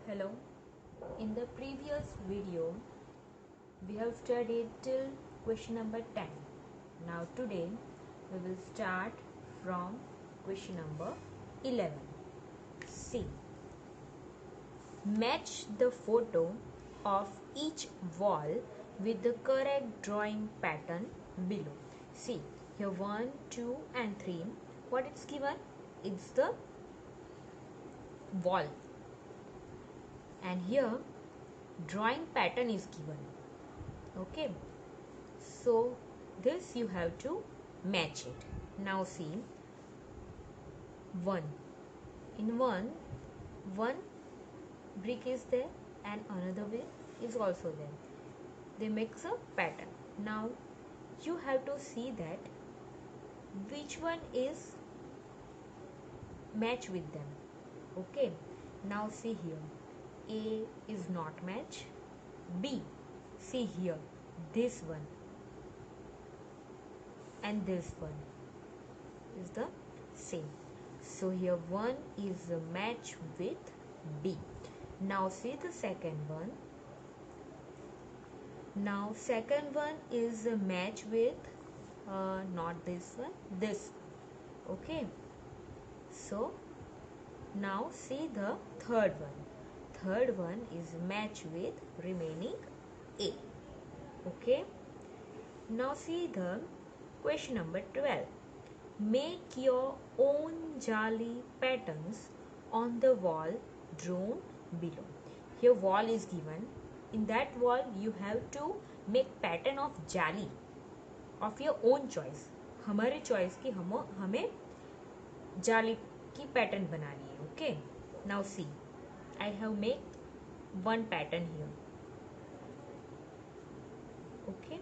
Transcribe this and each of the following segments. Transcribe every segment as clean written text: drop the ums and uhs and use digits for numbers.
Hello. In the previous video, we have studied till question number 10. Now today, we will start from question number 11. See, match the photo of each wall with the correct drawing pattern below. See, here 1, 2 and 3. What it's given? It's the wall. And here drawing pattern is given. Okay, so this you have to match it. Now see, one brick is there and another way is also there. They make a pattern. Now you have to see that which one is match with them. Okay, now see here, A is not match. B, see here, this one and this one is the same. So here 1 is a match with B. Now see the second one. Now second one is a match with not this one, this. Okay. So now see the third one. Third one is match with remaining A. Okay. Now see the question number 12. Make your own jali patterns on the wall drawn below. Here wall is given. In that wall you have to make pattern of jali of your own choice. हमारे choice की हमें जाली की pattern बनानी है. Okay. Now see, I have made one pattern here. Okay.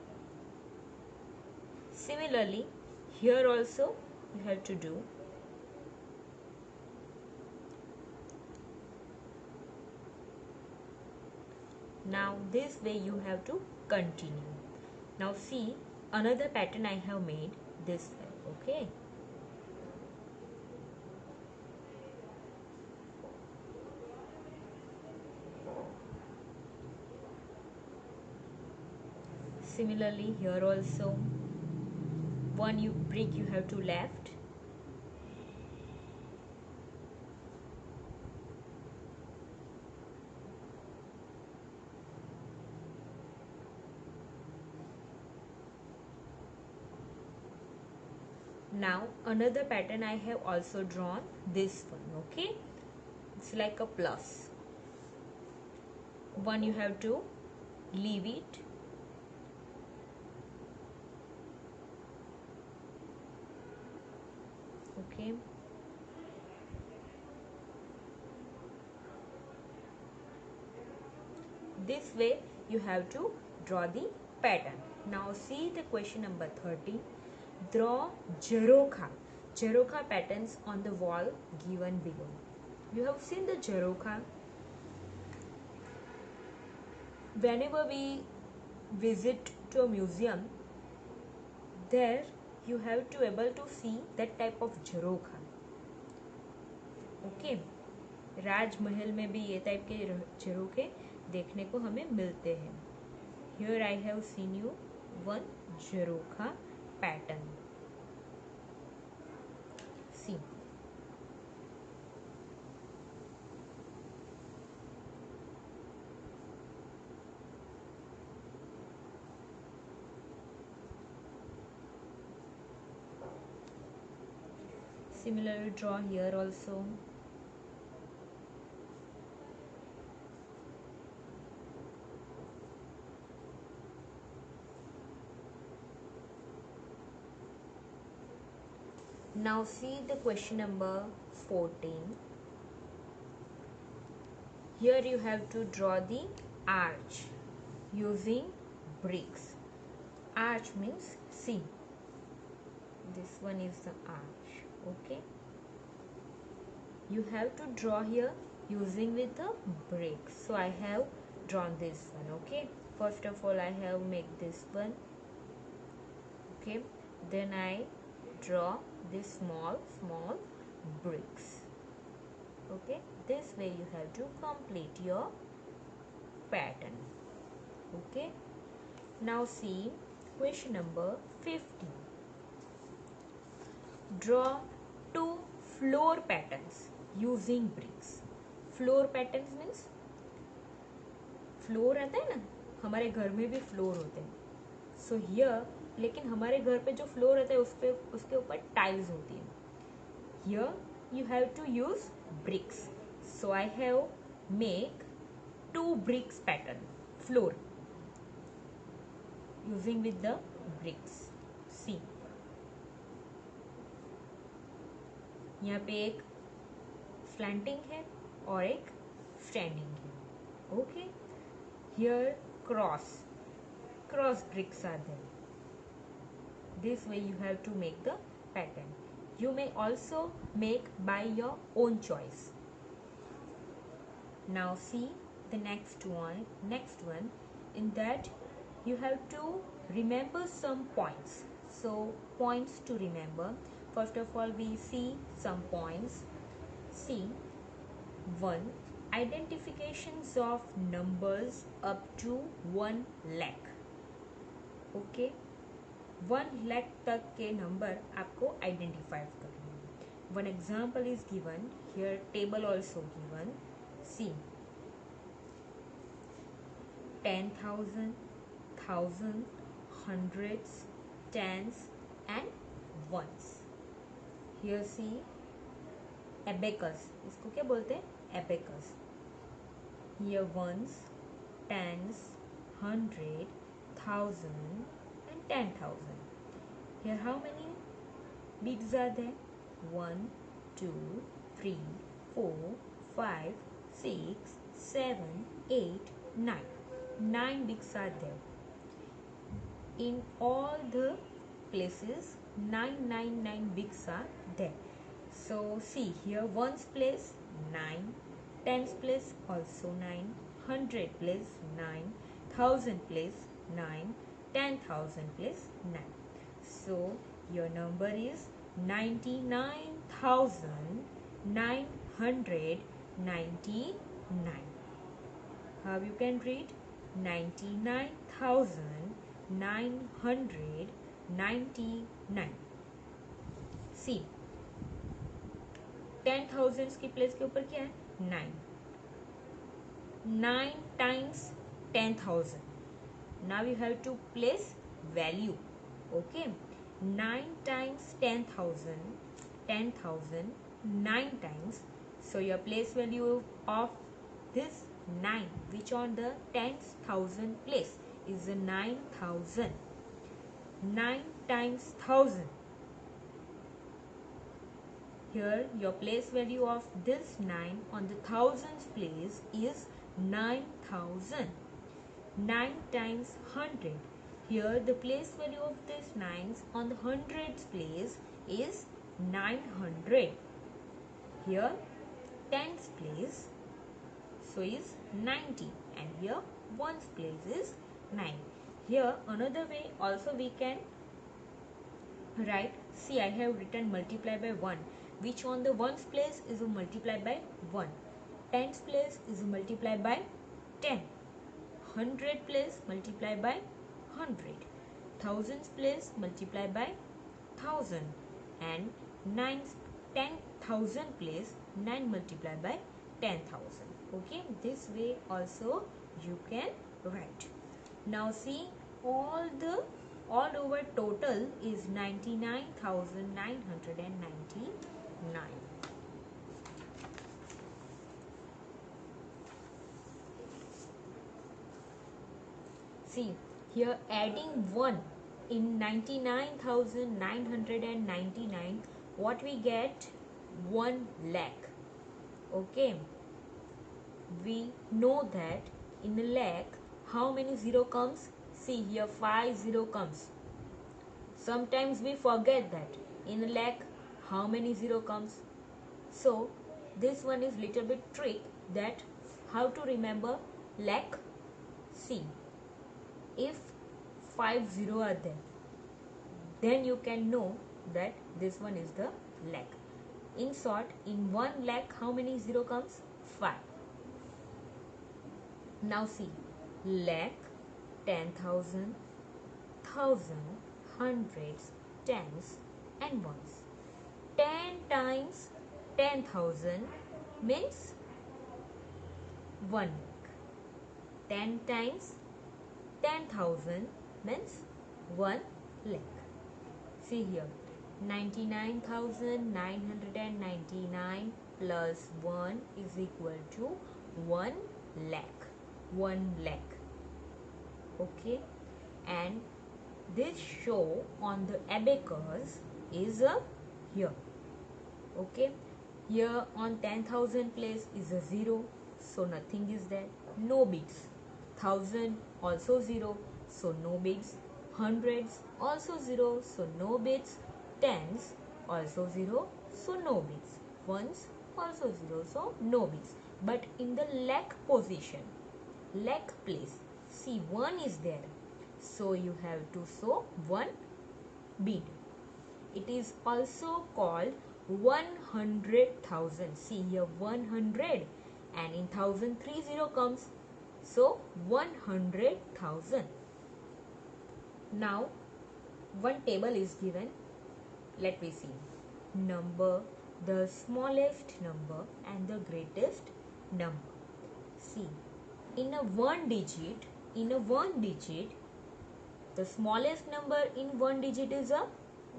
Similarly, here also you have to do. Now this way you have to continue. Now see, another pattern I have made this way. Okay. Similarly, here also one brick you have to left. Now another pattern I have also drawn this one. Okay, it's like a plus. One you have to leave it. Okay. This way you have to draw the pattern. Now see the question number 30. Draw Jarokha patterns on the wall given below. You have seen the Jarokha. Whenever we visit to a museum, there you have to able to see that type of Jarokha. Okay. राजमहल में भी ये type के झरोखे देखने को हमें मिलते हैं. Here I have seen you one Jharokha pattern. See. Similarly, draw here also. Now see the question number 14. Here you have to draw the arch using bricks. Arch means, see, this one is the arch. Okay. You have to draw here using with the bricks. So I have drawn this one. Okay. First of all I have made this one. Okay. Then I draw this small bricks. Okay, this way you have to complete your pattern. Okay, now see question number 15. Draw two floor patterns using bricks. Floor patterns means floor रहता है ना, हमारे घर में भी floor होते हैं. So here, लेकिन हमारे घर पे जो फ्लोर रहता है उस पे उसके ऊपर टाइल्स होती है. Here you have to use bricks. So I have make to bricks pattern floor using with the bricks. See, यहाँ पे एक स्लैंटिंग है और एक स्टैंडिंग है. Okay, here cross bricks are there. This way you have to make the pattern. You may also make by your own choice. Now see the next one. In that you have to remember some points. So points to remember. First of all, we see some points. See, 1. Identifications of numbers up to 1 lakh. Okay, 1 lakh तक के नंबर आपको identify करने हैं. One example is given here, table also given. See, 10,000, 1,000, hundreds, tens and ones. Here see, abacus, इसको क्या बोलते हैं? Abacus. Here ones, tens, 100, 1,000 and 10,000. Here how many beads are there? 1, 2, 3, 4, 5, 6, 7, 8, 9. 9 beads are there. In all the places 999 beads are there. So see here, ones place 9, tens place also 9, 100 place 9, 1,000 place 9, 10,000 place 9. So your number is 99,999. How you can read? 99,999. See, 10,000 की place के ऊपर क्या है? 9. 9 times 10,000. Now you have to place value. Okay, 9 times 10,000, 10,000, 9 times. So your place value of this 9, which on the 10,000 place, is a 9,000. 9 times 1,000. Here your place value of this 9 on the thousands place is 9,000. 9 times 100. Here the place value of this 9s on the hundreds place is 900. Here tens place, so is 90, and here ones place is 9. Here another way also we can write. See, I have written multiply by 1, which on the ones place is a multiply by 1, tens place is a multiply by 10, 100 place multiply by 100, thousands place multiply by 1,000, and 10,000 place 9 multiply by 10,000. Okay, this way also you can write. Now see, all over total is 99,999. See, here adding 1 in 99,999, what we get? 1 lakh. Okay, we know that in a lakh how many zero comes? See, here 5 0 comes. Sometimes we forget that in a lakh how many zero comes. So this one is little bit trick, that how to remember lakh. See, if 5 0 are there, then you can know that this one is the lakh. In short, in 1 lakh, how many 0 comes? 5. Now see, lakh, 10,000, thousand, hundreds, tens and ones. 10 times 10,000 means 1 lakh. 10 times 10,000 means 1 lakh. See here, 99,999 plus 1 is equal to 1 lakh. 1 lakh. Okay, and this show on the abacus is here. Okay, here on 10,000 place is a 0, so nothing is there, no bits. 1,000 also 0, so no bits. Hundreds also 0, so no bits. Tens also 0, so no bits. Ones also 0, so no bits. But in the lakh position, lakh place, see 1 is there, so you have to show 1 bead. It is also called 100,000. See here 100, and in 1000 30 comes, so 100,000. Now one table is given. Let me see. Number, the smallest number and the greatest number. See, in a one digit, the smallest number in one digit is a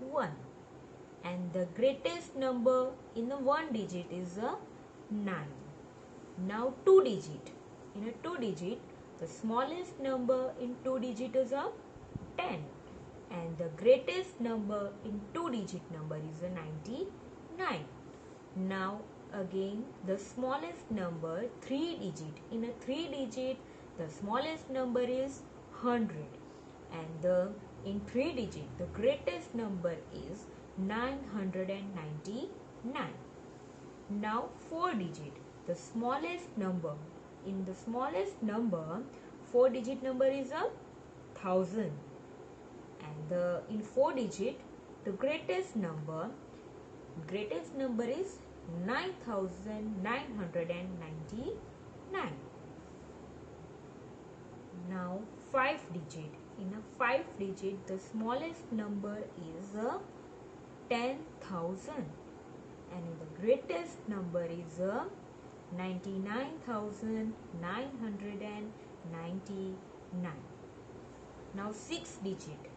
1, and the greatest number in a one digit is a 9. Now two digit, in a two digit, the smallest number in two digit is a 10, and the greatest number in two digit number is a 99. Now again, the smallest number 3 digit, in a 3 digit, the smallest number is 100, and in 3 digit, the greatest number is 999. Now 4 digit, the smallest number, in the smallest number 4 digit number is a 1000, and in 4 digit, the greatest number is 9,999. Now 5 digit, in a 5 digit, the smallest number is 10,000, and the greatest number is 99,999. Now 6 digit,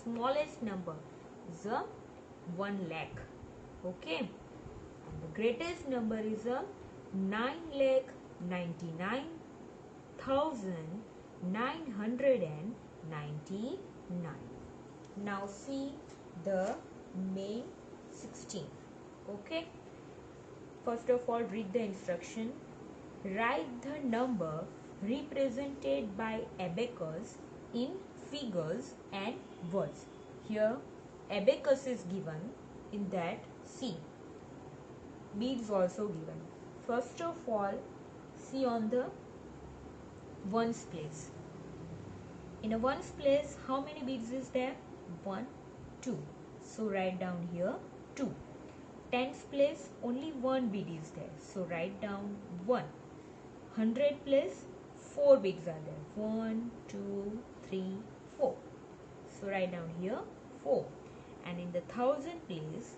smallest number is 1 lakh. Okay, and the greatest number is 9,99,999. Now see the main 16. Okay, first of all, read the instruction. Write the number represented by abacus in figures and words. Here abacus is given, in that see beads also given. First of all, see on the ones place. In a ones place, how many beads is there? 1, 2. So write down here 2. Tens place, only 1 bead is there. So write down 1. 100 place, 4 beads are there. 1, 2, 3, 4. So write down here 4. And in the 1000 place,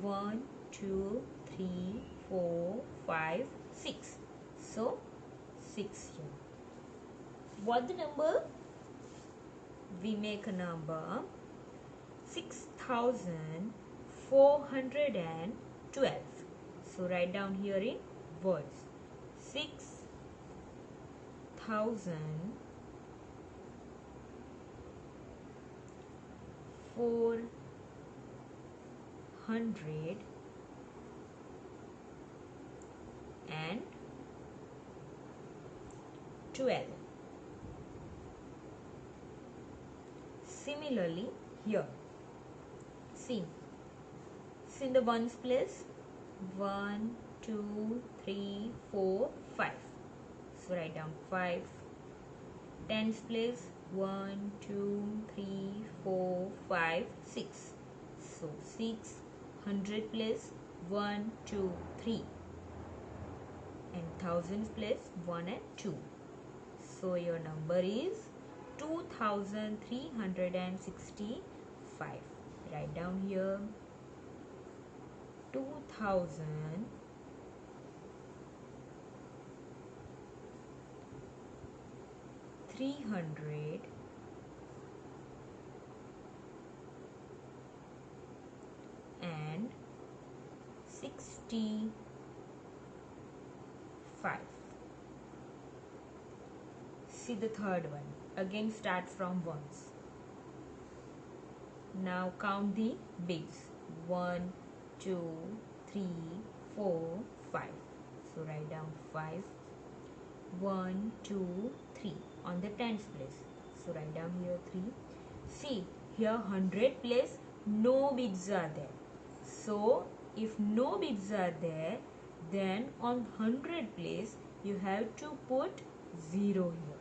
1, 2, 3, 4, 5, 6. So 6 here. What the number? We make a number 6,412. So write down here in words. 6,412. Similarly, here, see in the ones place, 1, 2, 3, 4, 5. So write down 5. Tens place, 1, 2, 3, 4, 5, 6. So 6. 100 place 1, 2, 3, and thousands place 1 and 2. So your number is 2365. Write down here 2365. See the third one. Again start from ones. Now count the bigs. 1, 2, 3, 4, 5. So write down 5. 1, 2, 3 on the tens place. So write down here 3. See here 100 place no bigs are there. So if no bigs are there, then on 100 place you have to put 0 here.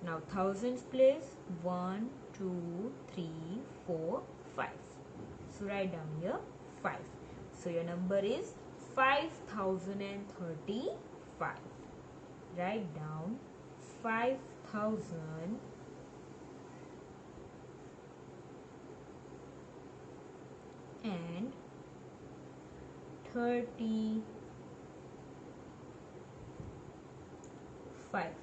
Now thousands place 1, 2, 3, 4, 5. So write down here 5. So your number is 5035. Write down 5035.